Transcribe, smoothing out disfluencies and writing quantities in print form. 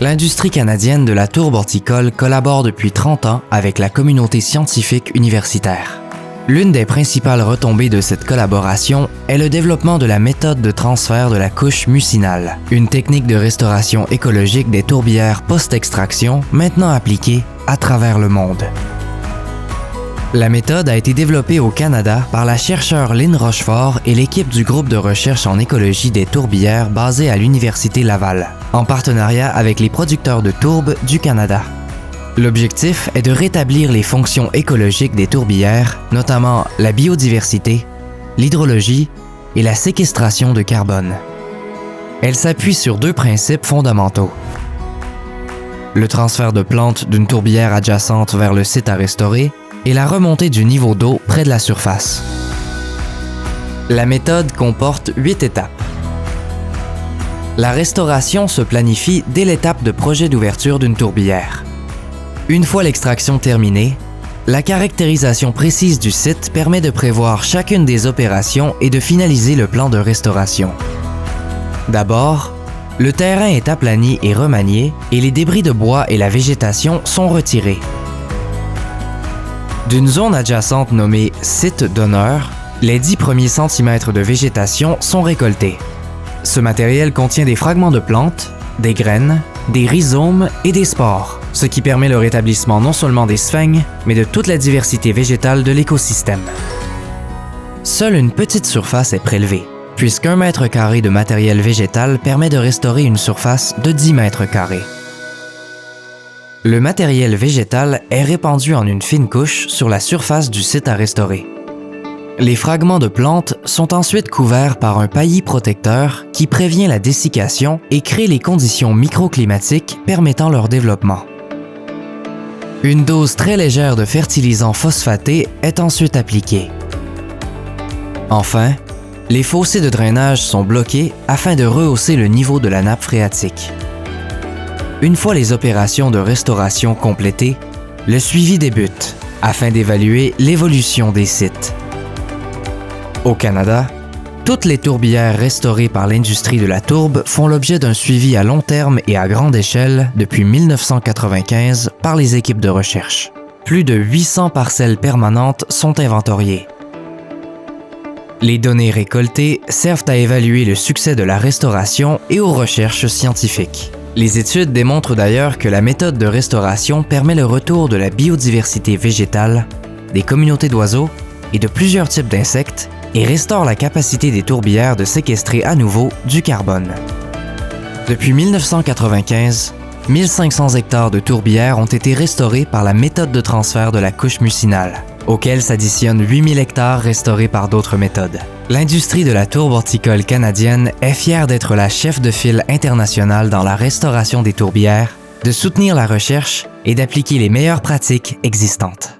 L'industrie canadienne de la tourbe horticole collabore depuis 30 ans avec la communauté scientifique universitaire. L'une des principales retombées de cette collaboration est le développement de la méthode de transfert de la couche mucinale, une technique de restauration écologique des tourbières post-extraction maintenant appliquée à travers le monde. La méthode a été développée au Canada par la chercheure Lynn Rochefort et l'équipe du groupe de recherche en écologie des tourbières basé à l'Université Laval, en partenariat avec les producteurs de tourbes du Canada. L'objectif est de rétablir les fonctions écologiques des tourbières, notamment la biodiversité, l'hydrologie et la séquestration de carbone. Elle s'appuie sur deux principes fondamentaux. Le transfert de plantes d'une tourbière adjacente vers le site à restaurer et la remontée du niveau d'eau près de la surface. La méthode comporte 8 étapes. La restauration se planifie dès l'étape de projet d'ouverture d'une tourbière. Une fois l'extraction terminée, la caractérisation précise du site permet de prévoir chacune des opérations et de finaliser le plan de restauration. D'abord, le terrain est aplani et remanié et les débris de bois et la végétation sont retirés. D'une zone adjacente nommée « site d'honneur », les 10 premiers centimètres de végétation sont récoltés. Ce matériel contient des fragments de plantes, des graines, des rhizomes et des spores, ce qui permet le rétablissement non seulement des sphènes, mais de toute la diversité végétale de l'écosystème. Seule une petite surface est prélevée, puisqu'un mètre carré de matériel végétal permet de restaurer une surface de 10 mètres carrés. Le matériel végétal est répandu en une fine couche sur la surface du site à restaurer. Les fragments de plantes sont ensuite couverts par un paillis protecteur qui prévient la dessiccation et crée les conditions microclimatiques permettant leur développement. Une dose très légère de fertilisant phosphaté est ensuite appliquée. Enfin, les fossés de drainage sont bloqués afin de rehausser le niveau de la nappe phréatique. Une fois les opérations de restauration complétées, le suivi débute afin d'évaluer l'évolution des sites. Au Canada, toutes les tourbières restaurées par l'industrie de la tourbe font l'objet d'un suivi à long terme et à grande échelle depuis 1995 par les équipes de recherche. Plus de 800 parcelles permanentes sont inventoriées. Les données récoltées servent à évaluer le succès de la restauration et aux recherches scientifiques. Les études démontrent d'ailleurs que la méthode de restauration permet le retour de la biodiversité végétale, des communautés d'oiseaux et de plusieurs types d'insectes et restaure la capacité des tourbières de séquestrer à nouveau du carbone. Depuis 1995, 1500 hectares de tourbières ont été restaurés par la méthode de transfert de la couche mucinale, auxquels s'additionnent 8000 hectares restaurés par d'autres méthodes. L'industrie de la tourbe horticole canadienne est fière d'être la chef de file internationale dans la restauration des tourbières, de soutenir la recherche et d'appliquer les meilleures pratiques existantes.